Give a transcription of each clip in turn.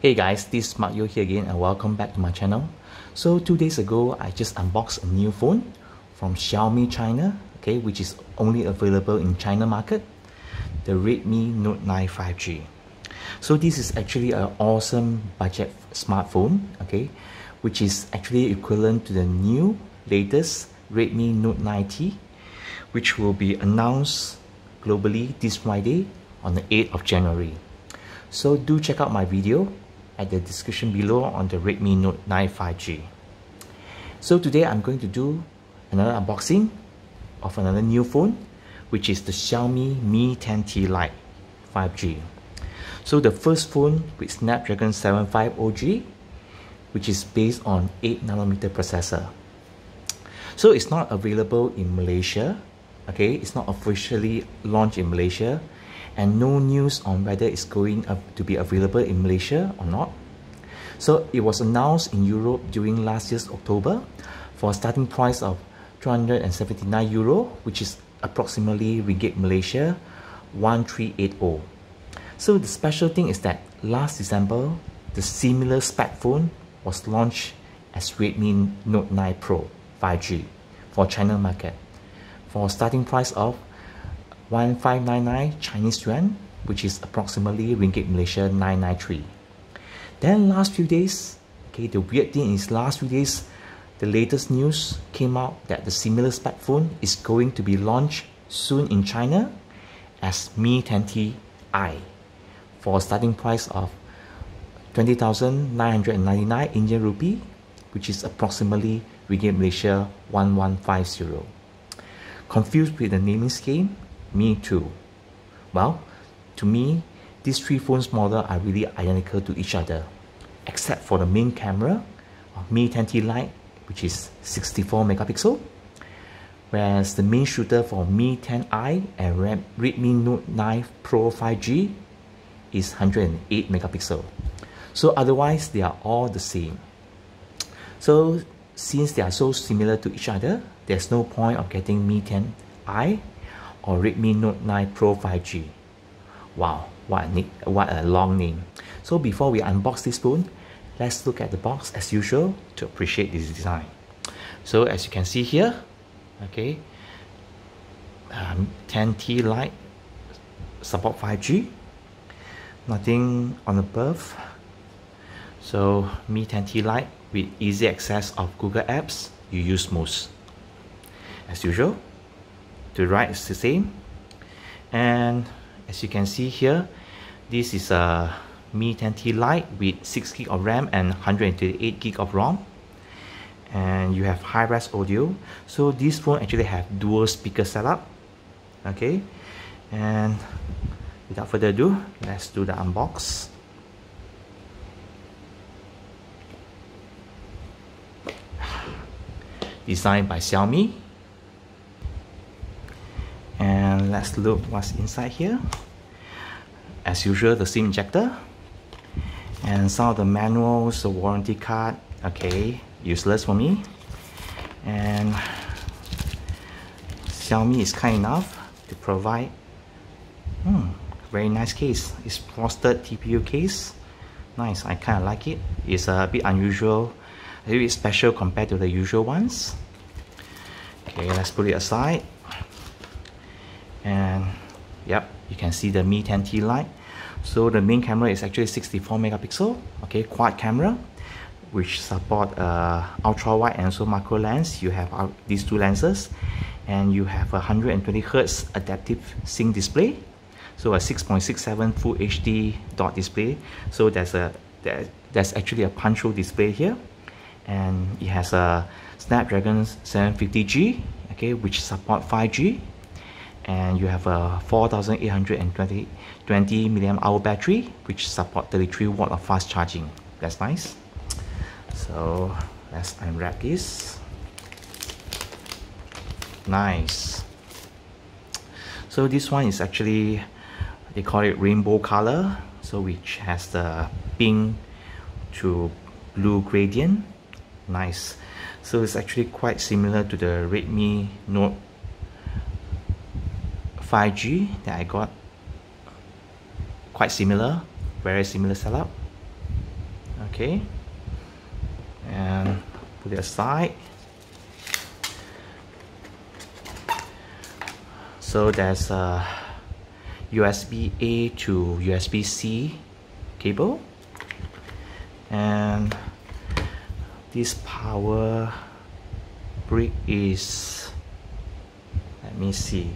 Hey guys, this is Mark Yo here again and welcome back to my channel. So 2 days ago, I just unboxed a new phone from Xiaomi China, okay, which is only available in China market, the Redmi Note 9 5G. So this is actually an awesome budget smartphone, okay, which is actually equivalent to the new latest Redmi Note 9T, which will be announced globally this Friday on the 8th of January. So do check out my video at the description below on the Redmi Note 9 5G. So today I'm going to do another unboxing of another new phone, which is the Xiaomi Mi 10T Lite 5G. So the first phone with Snapdragon 750G, which is based on 8nm processor. So it's not available in Malaysia, okay, it's not officially launched in Malaysia, and no news on whether it's going to be available in Malaysia or not. So it was announced in Europe during last year's October for a starting price of 279 euro, which is approximately Ringgit Malaysia 1380. So the special thing is that last December, the similar spec phone was launched as Redmi Note 9 Pro 5G for China market for a starting price of 1599 Chinese Yuan, which is approximately Ringgit Malaysia 993. Then last few days, okay, the weird thing is last few days, the latest news came out that the similar spec phone is going to be launched soon in China as Mi 10T I for a starting price of 20,999 Indian Rupee, which is approximately Ringgit Malaysia 1150. Confused with the naming scheme? Me too. Well, to me, these three phones models are really identical to each other, except for the main camera of Mi 10T Lite, which is 64 megapixel, whereas the main shooter for Mi 10i and Redmi Note 9 Pro 5G is 108 megapixel. So otherwise, they are all the same. So since they are so similar to each other, there's no point of getting Mi 10i or Redmi Note 9 Pro 5G. Wow, what a long name. So before we unbox this phone, let's look at the box as usual to appreciate this design. So as you can see here, okay, 10T Lite support 5G, nothing on above. So Mi 10T Lite with easy access of Google apps you use most. As usual, to the right is the same, and as you can see here, this is a Mi 10T Lite with 6GB of RAM and 128GB of ROM, and you have high-res audio. So this phone actually have dual speaker setup, okay. And without further ado, let's do the unbox. Designed by Xiaomi. And let's look what's inside here. As usual, the SIM injector and some of the manuals, the warranty card, okay, useless for me. And Xiaomi is kind enough to provide very nice case. It's frosted TPU case. Nice, I kind of like it. It's a bit unusual, a bit special compared to the usual ones. Okay, let's put it aside. And yep, you can see the Mi 10T Lite. So the main camera is actually 64 megapixel, okay, quad camera, which support ultra wide and also macro lens. You have these two lenses, and you have a 120Hz adaptive sync display, so a 6.67 Full HD dot display. So there's actually a punch hole display here, and it has a Snapdragon 750G, okay, which support 5G. And you have a 4820 mAh battery, which support 33 watt of fast charging. That's nice. So let's unwrap this. Nice. So this one is actually, they call it rainbow color, so which has the pink to blue gradient. Nice. So it's actually quite similar to the Redmi Note 5G that I got. Quite similar, very similar setup. Okay, and put it aside. So there's a USB-A to USB-C cable, and this power brick is, let me see,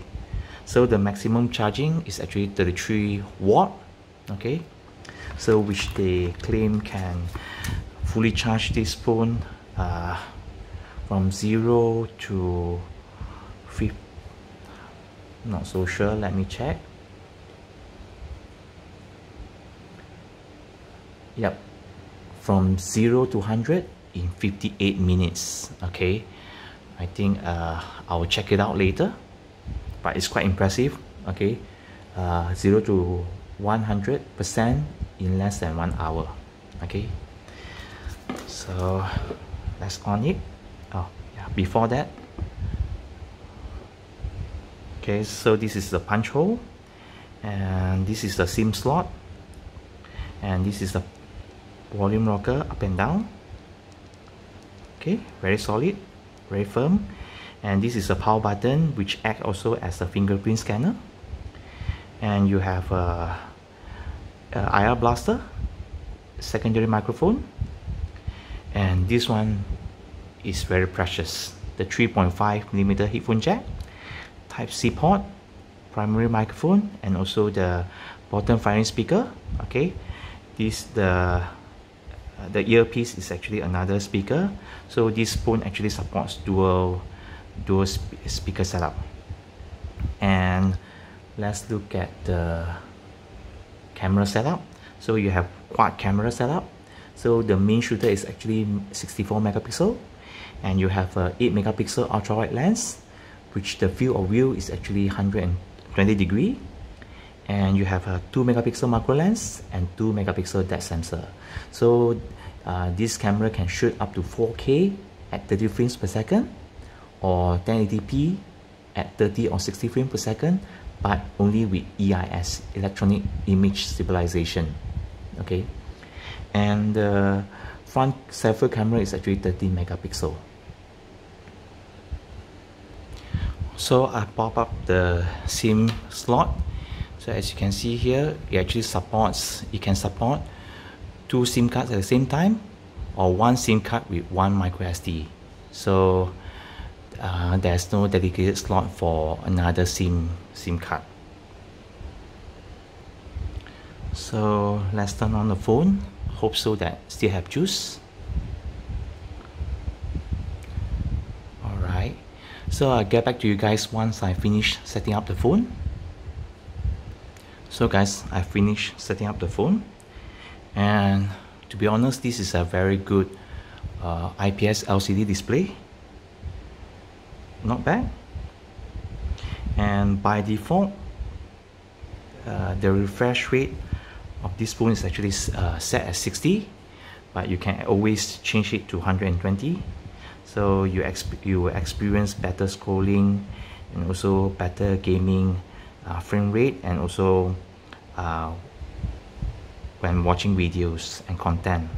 so the maximum charging is actually 33 watt. Okay, so which they claim can fully charge this phone from 0 to 50. Not so sure, let me check. Yep, from 0 to 100 in 58 minutes. Okay, I think I'll check it out later, but it's quite impressive. Okay, 0 to 100% in less than 1 hour. Okay, so let's on it. Oh yeah, before that, okay, so this is the punch hole, and this is the SIM slot, and this is the volume rocker up and down. Okay, very solid, very firm. And this is the power button, which acts also as a fingerprint scanner. And you have a IR blaster, secondary microphone, and this one is very precious, the 3.5mm headphone jack, Type-C port, primary microphone, and also the bottom firing speaker. Okay, this the earpiece is actually another speaker. So this phone actually supports dual speaker setup. And let's look at the camera setup. So you have quad camera setup. So the main shooter is actually 64 megapixel, and you have a 8 megapixel ultrawide lens, which the field of view is actually 120 degree, and you have a 2 megapixel macro lens and 2 megapixel depth sensor. So this camera can shoot up to 4K at 30 frames per second, or 1080p at 30 or 60 frames per second, but only with EIS, electronic image stabilization. Okay, and the front selfie camera is actually 30 megapixel. So I pop up the SIM slot. So as you can see here, it actually supports, it can support 2 SIM cards at the same time, or 1 SIM card with 1 micro SD. So there's no dedicated slot for another SIM card. So let's turn on the phone. Hope so that still have juice. Alright, so I'll get back to you guys once I finish setting up the phone. So guys, I finished setting up the phone, and to be honest, this is a very good IPS LCD display. Not bad. And by default, the refresh rate of this phone is actually set at 60, but you can always change it to 120. So you will experience better scrolling, and also better gaming frame rate, and also when watching videos and content.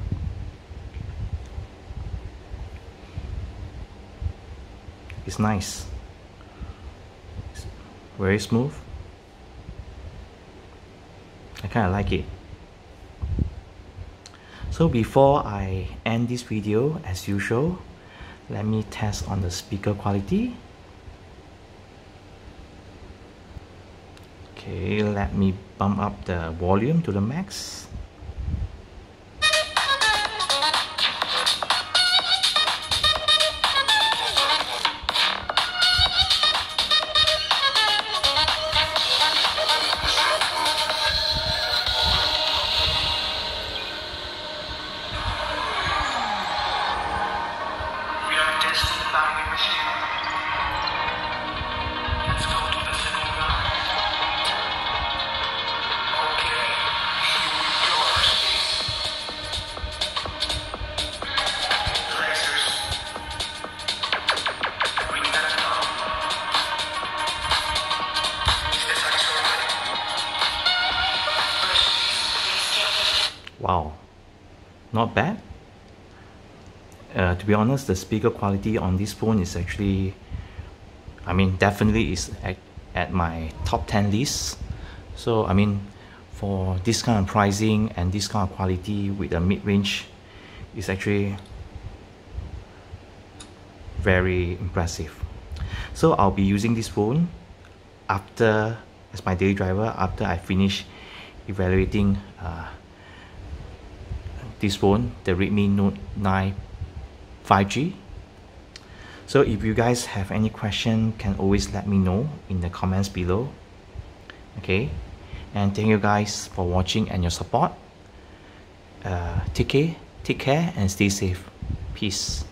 It's nice, it's very smooth. I kind of like it. So before I end this video, as usual, let me test on the speaker quality. Okay, let me bump up the volume to the max. Wow, not bad. To be honest, the speaker quality on this phone is actually, I mean, definitely is at my top 10 list. So I mean, for this kind of pricing and this kind of quality with a mid-range, is actually very impressive. So I'll be using this phone after, as my daily driver, after I finish evaluating this phone, the Redmi Note 9 5G. So if you guys have any question, can always let me know in the comments below. Okay, and thank you guys for watching and your support. Take care and stay safe. Peace.